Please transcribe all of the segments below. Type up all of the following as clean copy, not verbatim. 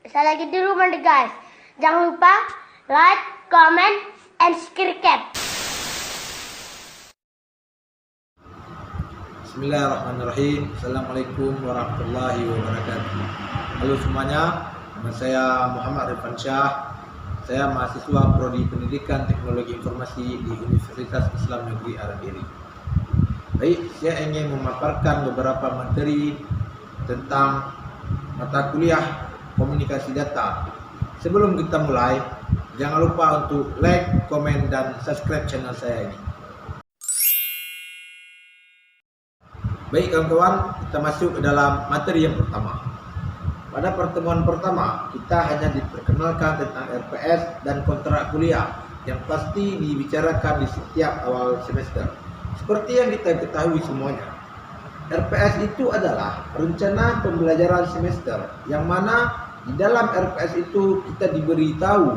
Bisa lagi di rumah deh guys. Jangan lupa like, comment, and subscribe. Bismillahirrahmanirrahim. Assalamualaikum warahmatullahi wabarakatuh. Halo semuanya, nama saya Muhammad Rifan Syah. Saya mahasiswa Prodi Pendidikan Teknologi Informasi di Universitas Islam Negeri Arandiri. Baik, saya ingin memaparkan beberapa materi tentang mata kuliah komunikasi data. Sebelum kita mulai, jangan lupa untuk like, komen, dan subscribe channel saya ini. Baik kawan-kawan, kita masuk ke dalam materi yang pertama. Pada pertemuan pertama, kita hanya diperkenalkan tentang RPS dan kontrak kuliah yang pasti dibicarakan di setiap awal semester. Seperti yang kita ketahui semuanya, RPS itu adalah rencana pembelajaran semester, yang mana di dalam RPS itu kita diberitahu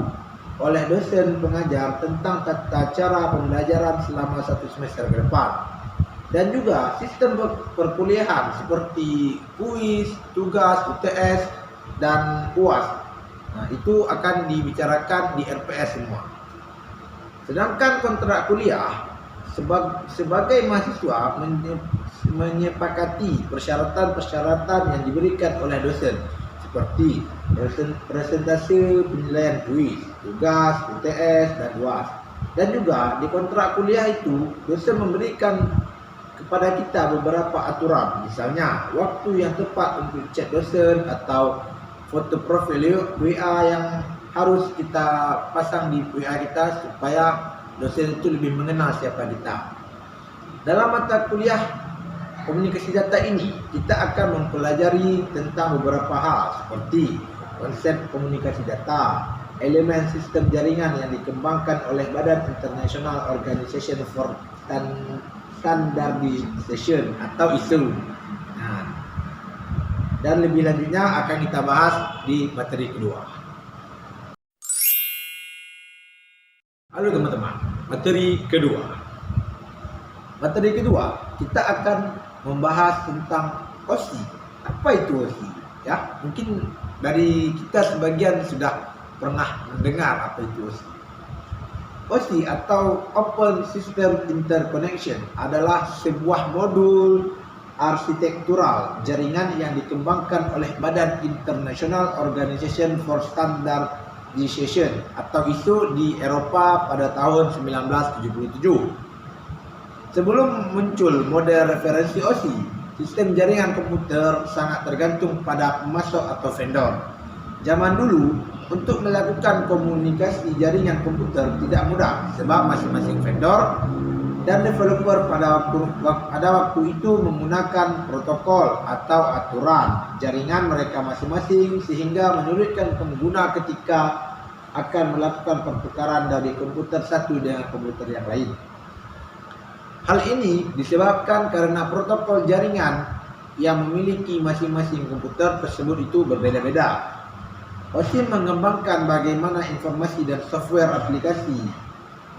oleh dosen pengajar tentang tata cara pembelajaran selama satu semester ke depan. Dan juga sistem perkuliahan seperti kuis, tugas, UTS, dan UAS. Nah, itu akan dibicarakan di RPS semua. Sedangkan kontrak kuliah sebagai mahasiswa menyepakati persyaratan-persyaratan yang diberikan oleh dosen seperti presentasi penilaian kuis, tugas, UTS, dan UAS. Dan juga di kontrak kuliah itu dosen memberikan kepada kita beberapa aturan, misalnya waktu yang tepat untuk chat dosen atau foto profil WA yang harus kita pasang di WA kita supaya dosen itu lebih mengenal siapa kita. Dalam mata kuliah komunikasi data ini, kita akan mempelajari tentang beberapa hal seperti konsep komunikasi data, elemen sistem jaringan yang dikembangkan oleh Badan International Organization for Standardization atau ISO. Nah, dan lebih lanjutnya akan kita bahas di materi kedua. Halo teman-teman, materi kedua. Materi kedua, kita akan membahas tentang OSI. Apa itu OSI? Ya, mungkin dari kita sebagian sudah pernah mendengar apa itu OSI. OSI atau Open System Interconnection adalah sebuah modul arsitektural jaringan yang dikembangkan oleh Badan International Organization for Standardization atau ISO di Eropa pada tahun 1977. Sebelum muncul model referensi OSI, sistem jaringan komputer sangat tergantung pada pemasok atau vendor. Zaman dulu, untuk melakukan komunikasi jaringan komputer tidak mudah sebab masing-masing vendor dan developer pada waktu itu menggunakan protokol atau aturan jaringan mereka masing-masing sehingga menyulitkan pengguna ketika akan melakukan pertukaran dari komputer satu dengan komputer yang lain. Hal ini disebabkan karena protokol jaringan yang memiliki masing-masing komputer tersebut itu berbeda-beda. OSI mengembangkan bagaimana informasi dan software aplikasi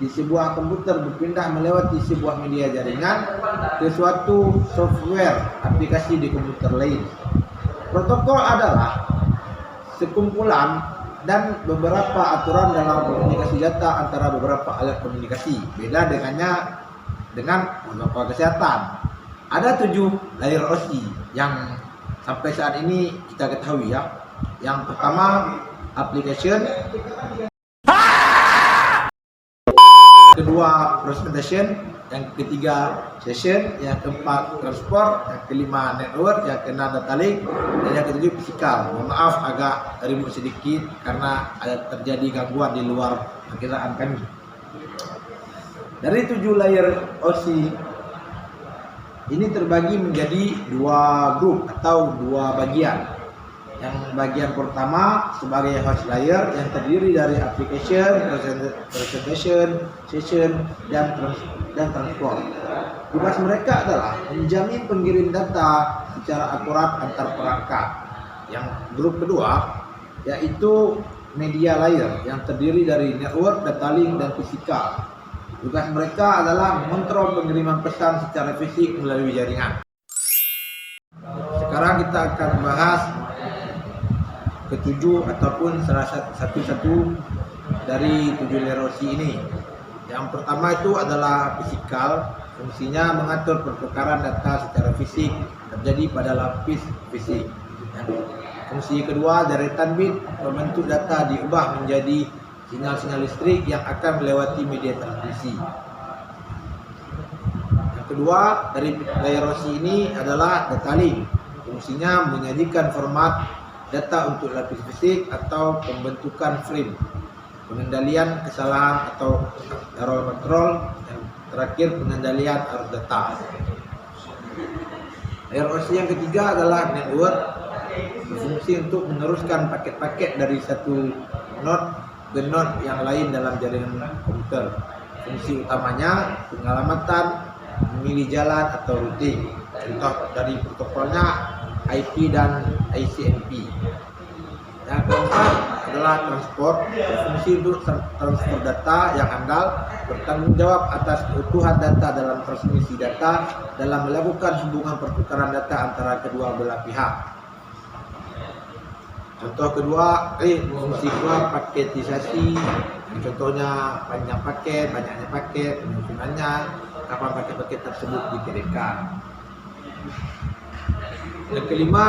di sebuah komputer berpindah melewati sebuah media jaringan ke suatu software aplikasi di komputer lain. Protokol adalah sekumpulan dan beberapa aturan dalam komunikasi data antara beberapa alat komunikasi. Beda dengan protokol kesehatan. Ada 7 layer OSI yang sampai saat ini kita ketahui ya. Yang pertama application, kedua presentation, yang ketiga session, yang keempat transport, yang kelima network, yang keenam data link, dan yang ketujuh physical. Mohon maaf agak ribut sedikit karena ada terjadi gangguan di luar perkiraan kami. Dari 7 layer OSI ini terbagi menjadi 2 grup atau 2 bagian. Yang bagian pertama sebagai host layer yang terdiri dari application, presentation, session, dan transport. Tugas mereka adalah menjamin pengirim data secara akurat antar perangkat. Yang grup kedua yaitu media layer yang terdiri dari network, data link, dan physical. Tugas mereka adalah mengontrol pengiriman pesan secara fisik melalui jaringan. Sekarang kita akan bahas ketujuh ataupun salah satu dari 7 layer OSI ini. Yang pertama itu adalah fisikal, fungsinya mengatur pertukaran data secara fisik terjadi pada lapis fisik. Fungsi kedua, deretan bit membentuk data diubah menjadi sinyal-sinyal listrik yang akan melewati media transmisi. Yang kedua, dari layer OSI ini adalah data link. Fungsinya menyajikan format data untuk lapis fisik atau pembentukan frame, pengendalian kesalahan atau error control, dan terakhir pengendalian arus data. Layer OSI yang ketiga adalah network, berfungsi untuk meneruskan paket-paket dari satu node ke node yang lain dalam jaringan komputer. Fungsi utamanya pengalamatan, memilih jalan atau routing. Contoh dari protokolnya IP dan ICMP. Yang keempat adalah transport, berfungsi untuk transfer data yang andal, bertanggung jawab atas keutuhan data dalam transmisi data dalam melakukan hubungan pertukaran data antara kedua belah pihak. Contoh kedua, fungsi kedua paketisasi. Contohnya panjang paket, banyaknya paket, penyusunannya, kapan paket-paket tersebut dikirimkan. Yang kelima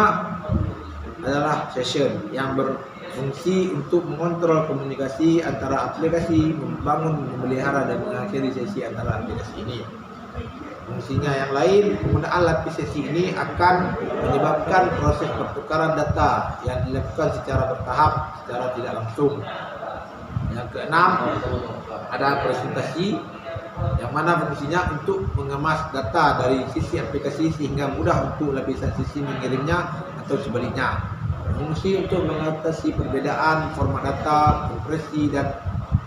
adalah session yang berfungsi untuk mengontrol komunikasi antara aplikasi, membangun, memelihara, dan mengakhiri sesi antara aplikasi ini. Fungsinya yang lain, penggunaan lapis sesi ini akan menyebabkan proses pertukaran data yang dilakukan secara bertahap, secara tidak langsung. Yang keenam, ada presentasi yang mana fungsinya untuk mengemas data dari sisi aplikasi sehingga mudah untuk lapisan sisi mengirimnya atau sebaliknya. Berfungsi untuk mengatasi perbedaan format data, kompresi, dan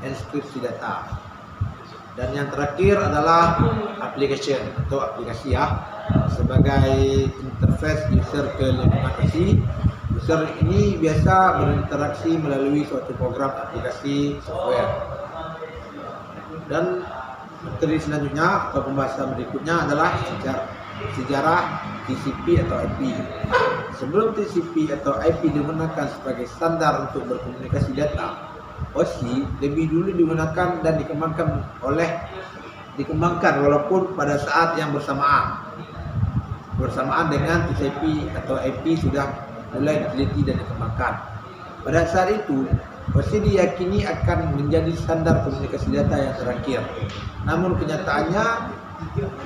enskripsi data. Dan yang terakhir adalah application atau aplikasi sebagai interface user ke lingkungan OSI. User ini biasa berinteraksi melalui suatu program aplikasi software. Dan materi selanjutnya atau pembahasan berikutnya adalah sejarah TCP atau IP. Sebelum TCP atau IP digunakan sebagai standar untuk berkomunikasi data, OSI lebih dulu digunakan dan dikembangkan walaupun pada saat yang bersamaan dengan TCP atau IP sudah mulai diteliti dan dikembangkan. Pada saat itu, OSI diyakini akan menjadi standar komunikasi data yang terakhir. Namun kenyataannya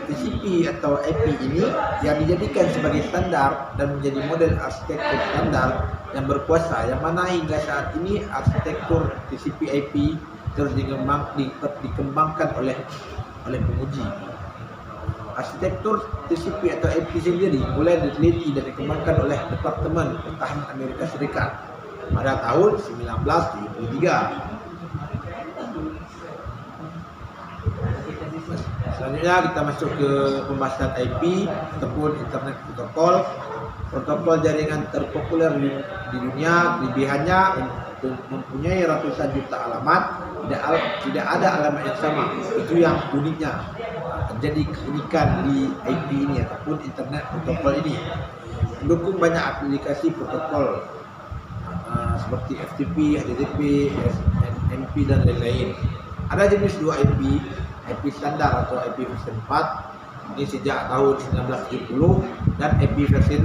TCP atau IP ini yang dijadikan sebagai standar dan menjadi model arsitektur standar yang berkuasa, yang mana hingga saat ini arsitektur TCP/IP terus dikembangkan oleh penguji. Arsitektur TCP atau IP sendiri mulai diteliti dan dikembangkan oleh Departemen Pertahanan Amerika Serikat pada tahun 1973. Selanjutnya kita masuk ke pembahasan IP ataupun Internet Protocol. Protokol jaringan terpopuler di dunia, kelebihannya mempunyai ratusan juta alamat, tidak ada alamat yang sama. Itu yang uniknya. Terjadi keunikan di IP ini ataupun Internet Protocol ini. Mendukung banyak aplikasi protokol seperti FTP, HTTP, SNMP, dan lain-lain. Ada jenis dua IP standar atau IP versi 4 ini sejak tahun 1970 dan IP versi 6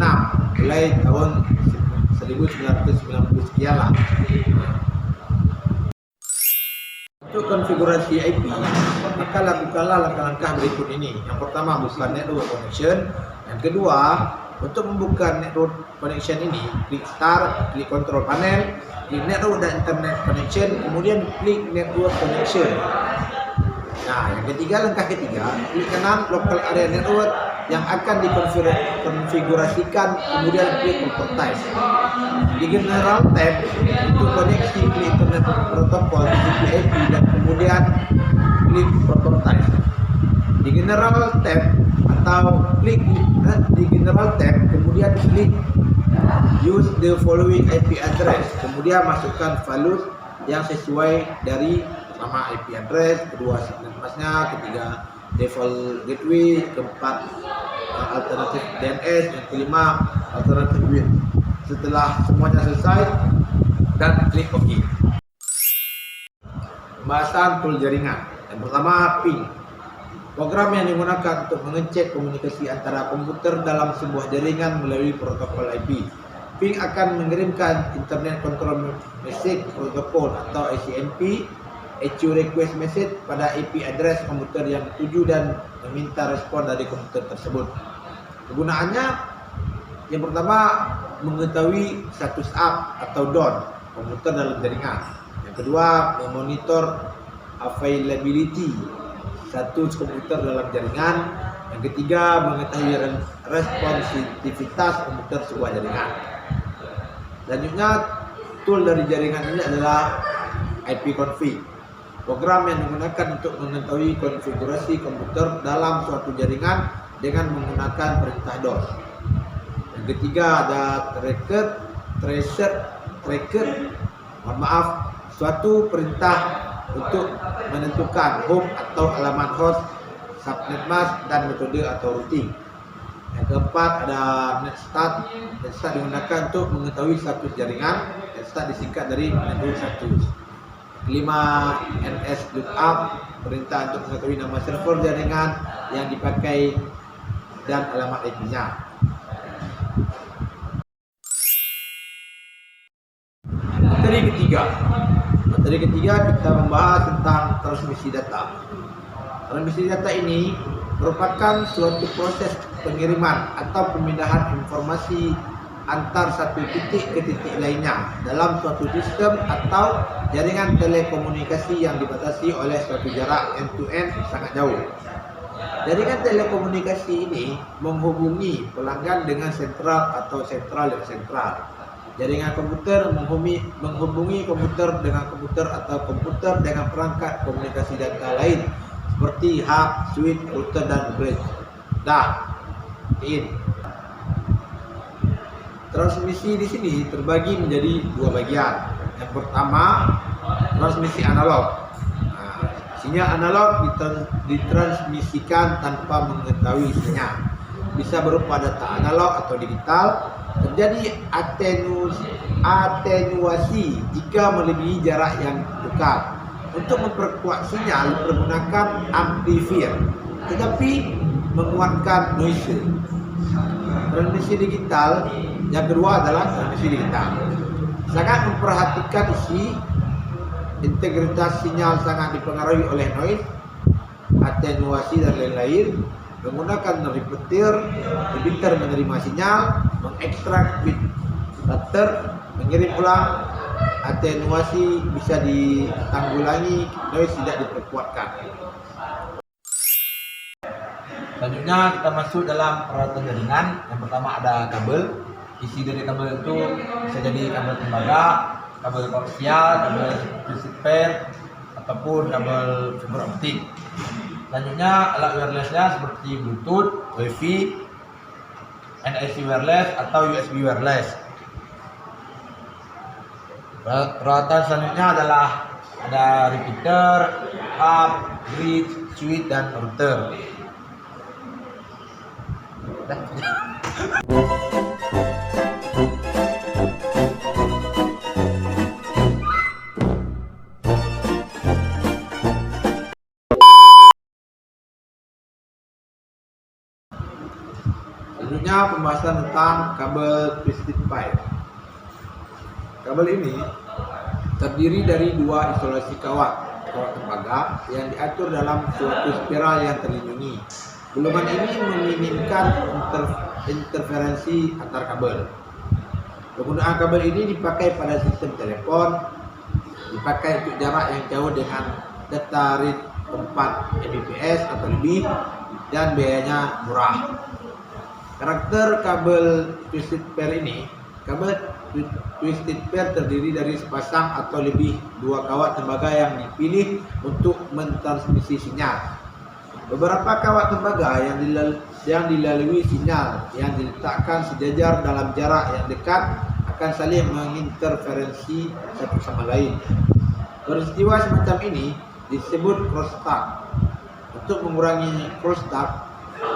mulai tahun 1990 sekian lah. Untuk konfigurasi IP, maka lakukanlah langkah-langkah berikut ini. Yang pertama, buka network connection. Yang kedua, untuk membuka network connection ini, klik start, klik control panel, klik network dan internet connection, kemudian klik network connection. Nah, yang ketiga, langkah ketiga, klik kanan local area network yang akan dikonfigurasikan, kemudian klik properties. Di general tab untuk koneksi, klik internet protokol TCP/IP dan kemudian klik properties. Di general tab kemudian klik use the following IP address, kemudian masukkan values yang sesuai dari pertama IP address, kedua segmen masnya, ketiga default gateway, keempat alternatif DNS, yang kelima alternatif WIN. Setelah semuanya selesai, dan klik OK. Pembahasan tool jaringan. Yang pertama, ping. Program yang digunakan untuk mengecek komunikasi antara komputer dalam sebuah jaringan melalui protokol IP. Ping akan mengirimkan Internet Control Message Protocol atau ICMP, HU Request Message pada IP address komputer yang dituju dan meminta respon dari komputer tersebut. Kegunaannya, yang pertama, mengetahui status up atau down komputer dalam jaringan. Yang kedua, memonitor availability status komputer dalam jaringan. Yang ketiga, mengetahui responsivitas komputer sebuah jaringan. Selanjutnya, tool dari jaringan ini adalah ipconfig. Program yang digunakan untuk mengetahui konfigurasi komputer dalam suatu jaringan dengan menggunakan perintah DOS. Yang ketiga ada suatu perintah untuk menentukan home atau alamat host, subnet mask, dan metode atau routing. Yang keempat ada netstart. Netstart digunakan untuk mengetahui status jaringan. Netstart disingkat dari menentukan status. Kelima, ns lookup, perintah untuk mengetahui nama server jaringan yang dipakai dan alamat IP-nya. Materi ketiga kita membahas tentang transmisi data. Transmisi data ini merupakan suatu proses pengiriman atau pemindahan informasi antar satu titik ke titik lainnya dalam suatu sistem atau jaringan telekomunikasi yang dibatasi oleh suatu jarak end-to-end sangat jauh. Jaringan telekomunikasi ini menghubungi pelanggan dengan sentral atau sentral dan sentral. Jaringan komputer menghubungi komputer dengan komputer atau komputer dengan perangkat komunikasi data lain seperti hub, switch, router, dan bridge. Transmisi di sini terbagi menjadi dua bagian. Yang pertama, transmisi analog. Sinyal analog ditransmisikan tanpa mengetahui isinya. Bisa berupa data analog atau digital. Terjadi atenuasi jika melebihi jarak yang dekat. Untuk memperkuat sinyal menggunakan amplifier, tetapi menguatkan noise. Transmisi digital yang kedua adalah transmisi digital. Sangat memperhatikan isi, integritas sinyal sangat dipengaruhi oleh noise, atenuasi dan lain-lain. Menggunakan repeater menerima sinyal, mengekstrak bit data, mengirim ulang. Atenuasi bisa ditanggulangi, noise tidak diperkuatkan. Selanjutnya kita masuk dalam peralatan jaringan. Yang pertama ada kabel. Isi dari kabel itu bisa jadi kabel tembaga, kabel koaksial, kabel pair, ataupun kabel fiber optik. Selanjutnya alat wirelessnya seperti Bluetooth, Wi-Fi, NFC wireless atau USB wireless. Peralatan selanjutnya adalah ada repeater, hub, bridge, switch, dan router. Selanjutnya pembahasan tentang kabel twisted pair. Kabel ini terdiri dari dua isolasi kawat tembaga yang diatur dalam suatu spiral yang terlindungi. Gulungan ini meminimkan interferensi antar kabel. Penggunaan kabel ini dipakai pada sistem telepon, dipakai untuk jarak yang jauh dengan data rate 4 Mbps atau lebih, dan biayanya murah. Karakter kabel twisted pair ini, kabel twisted pair terdiri dari sepasang atau lebih dua kawat tembaga yang dipilih untuk mentransmisi sinyal. Beberapa kawat tembaga yang dilalui sinyal yang diletakkan sejajar dalam jarak yang dekat akan saling menginterferensi satu sama lain. Peristiwa semacam ini disebut crosstalk. Untuk mengurangi crosstalk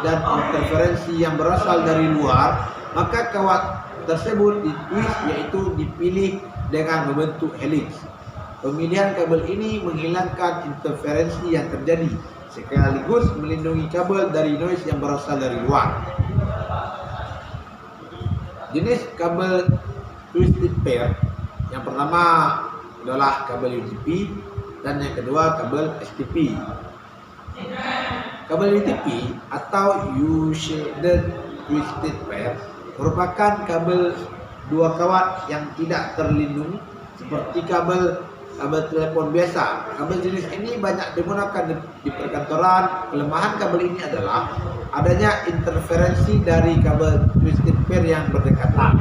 dan interferensi yang berasal dari luar, maka kawat tersebut ditwist, yaitu dipilih dengan membentuk helix. Pemilihan kabel ini menghilangkan interferensi yang terjadi sekaligus melindungi kabel dari noise yang berasal dari luar. Jenis kabel twisted pair yang pertama adalah kabel UTP dan yang kedua kabel STP. Kabel UTP atau U-shielded twisted pair merupakan kabel dua kawat yang tidak terlindung seperti kabel telepon biasa. Kabel jenis ini banyak digunakan di perkantoran. Kelemahan kabel ini adalah adanya interferensi dari kabel twisted pair yang berdekatan.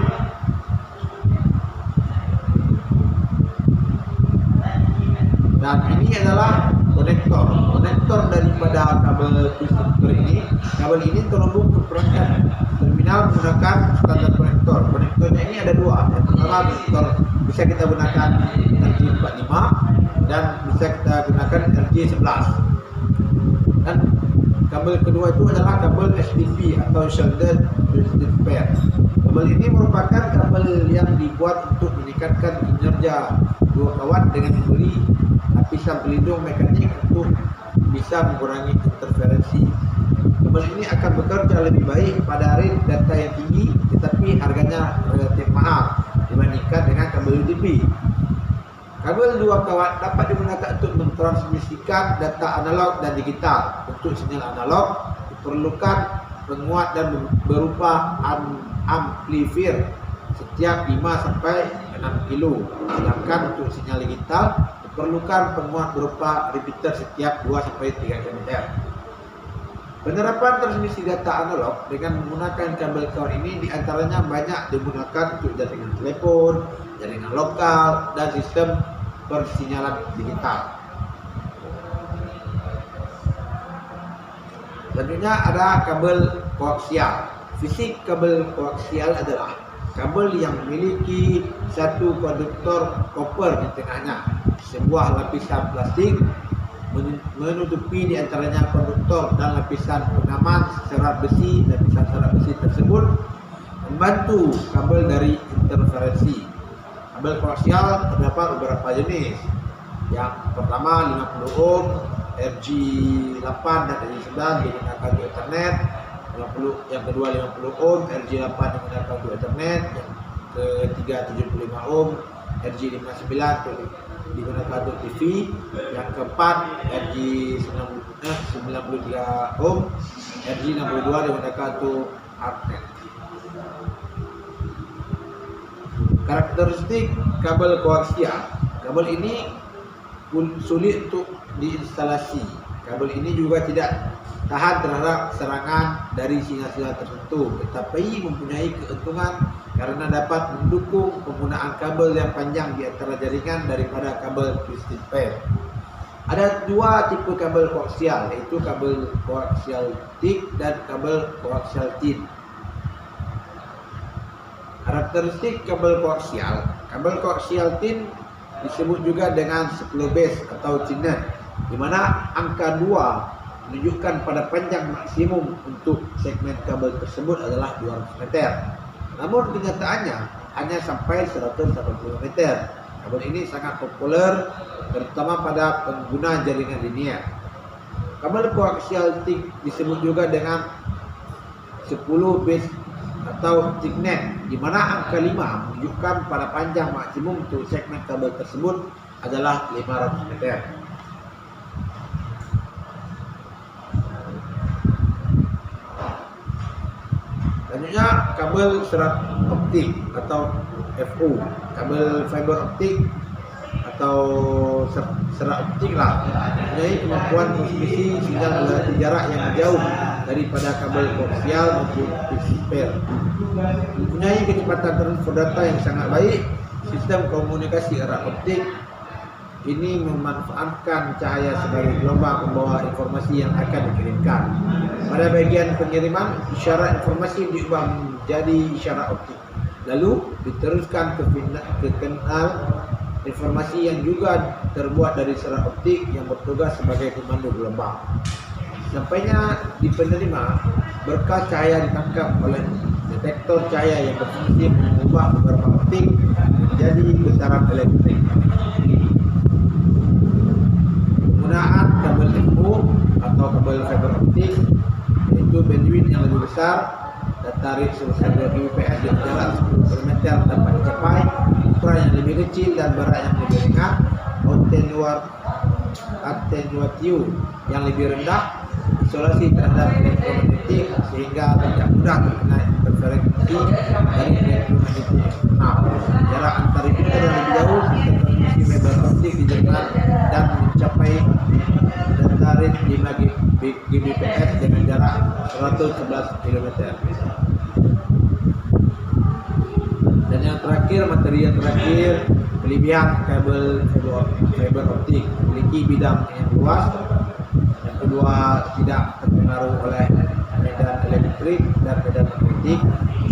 Dan ini adalah konektor daripada kabel twisted pair ini. Kabel ini terhubung ke perangkat terminal menggunakan standar konektor. Konektornya ini ada dua. Yang pertama konektor bisa kita gunakan RJ45 dan bisa kita gunakan RJ11. Dan kabel kedua itu adalah kabel STP atau shielded twisted pair. Kabel ini merupakan kabel yang dibuat untuk meningkatkan kinerja dua kawat dengan memberi lapisan pelindung mekanik untuk bisa mengurangi interferensi. Kabel ini akan bekerja lebih baik pada rate data yang tinggi, tetapi harganya relatif mahal dibandingkan dengan kabel UTP. Kabel dua kawat dapat digunakan untuk mentransmisikan data analog dan digital. Untuk sinyal analog diperlukan penguat dan berupa amplifier setiap 5 sampai 6 kilo. Sedangkan untuk sinyal digital diperlukan penguat berupa repeater setiap 2 sampai 3 km. Penerapan transmisi data analog dengan menggunakan kabel kawat ini diantaranya banyak digunakan untuk jaringan telepon, jaringan lokal, dan sistem persinyalan digital. Selanjutnya ada kabel koaksial. Fisik kabel koaksial adalah kabel yang memiliki satu konduktor koper di tengahnya, sebuah lapisan plastik menutupi di antaranya konduktor dan lapisan pengaman serat besi. Lapisan serat besi tersebut membantu kabel dari interferensi. Kabel koaksial terdapat beberapa jenis. Yang pertama 50 ohm, RJ8 dan RJ9 digunakan untuk Ethernet. Yang kedua 50 ohm, RJ8 digunakan untuk Ethernet. Yang ketiga 75 ohm, RJ59 digunakan untuk TV. Yang keempat RJ93 ohm, RJ62 digunakan untuk Ethernet. Karakteristik kabel koaksial. Kabel ini sulit untuk diinstalasi. Kabel ini juga tidak tahan terhadap serangan dari sinyal-sinyal tertentu, tetapi mempunyai keuntungan karena dapat mendukung penggunaan kabel yang panjang di antara jaringan daripada kabel twisted pair. Ada dua tipe kabel koaksial, yaitu kabel koaksial thick dan kabel koaksial thin. Karakteristik kabel koaksial. Kabel koaksial thin disebut juga dengan screw base atau thinner, di mana angka 2 menunjukkan pada panjang maksimum untuk segmen kabel tersebut adalah 200 meter. Namun kenyataannya hanya sampai 180 meter. Kabel ini sangat populer terutama pada pengguna jaringan linear. Kabel koaksial thick disebut juga dengan 10 base atau thicknet, di mana angka 5 menunjukkan pada panjang maksimum untuk segmen kabel tersebut adalah 500 meter. Selanjutnya kabel serat optik atau FO. Kabel fiber optik atau serat optik lah mempunyai kemampuan transmisi sinyal melewati jarak yang jauh daripada kabel koaksial maupun twisted pair. Mempunyai kecepatan transfer data yang sangat baik. Sistem komunikasi erat optik ini memanfaatkan cahaya sebagai gelombang membawa informasi yang akan dikirimkan. Pada bagian pengiriman, isyarat informasi diubah menjadi isyarat optik, lalu diteruskan ke kanal informasi yang juga terbuat dari serat optik yang bertugas sebagai pemandu gelombang. Sampainya di penerima, berkas cahaya ditangkap oleh detektor cahaya yang berfungsi mengubah beberapa optik menjadi getaran elektrik. Penggunaan kabel FO atau kabel fiber optik yaitu bandwidth yang lebih besar dan tarik sebesar 2 Gbps dan jarak 10 km dapat dicapai, ukuran yang lebih kecil dan berat yang lebih ringan, attenuatio yang lebih rendah, isolasi terhadap elektromagnetik sehingga tidak mudah terkena interferensi dari elektromagnetik eksternal. Jarak antar repeater yang lebih jauh serta transmisi fiber optik di Jerman dan mencapai data rate 5 Gbps dengan jarak 111 km. Dan yang terakhir, materi yang terakhir, kelebihan kabel fiber optik memiliki bidang yang luas. Yang kedua, tidak terpengaruh oleh medan elektrik dan medan magnetik.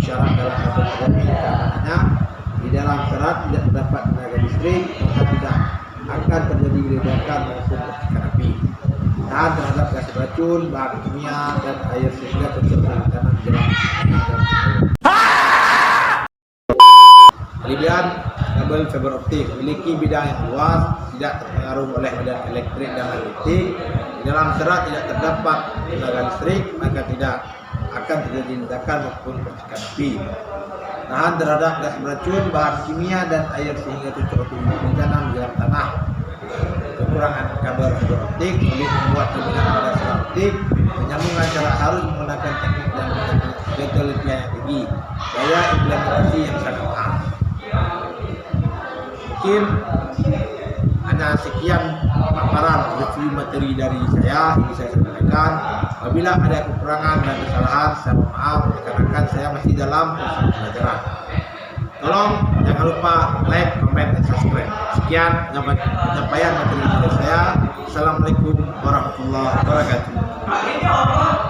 Syarat dalam kabel programming keamanannya, di dalam serat tidak terdapat tenaga listrik, maka tidak akan terjadi ledakan maupun percikan api. Tahan terhadap gas beracun, bahan kimia dan air sehingga tercemar tanah jelas. Kelebihan kabel fiber optik memiliki bidang yang luas, tidak terpengaruh oleh medan elektrik dan magnetik. Di dalam serat tidak terdapat tenaga listrik, maka tidak akan terjadi ledakan maupun percikan api. Tahan terhadap gas beracun, bahan kimia dan air sehingga tidak bencana di dalam tanah. Kekurangan kabel fiber optik sulit membuat terminal pada serat optik. Penyambungan serat harus menggunakan teknik dan ketelitian yang tinggi. Daya implementasi yang sangat mahal. Mungkin hanya sekian paparan review materi dari saya ini saya sampaikan. Apabila ada kekurangan dan kesalahan, saya mohon maaf dikarenakan saya masih dalam proses pelajaran. Tolong jangan lupa like, comment, dan subscribe. Sekian penyampaian materi dari saya. Assalamualaikum warahmatullahi wabarakatuh.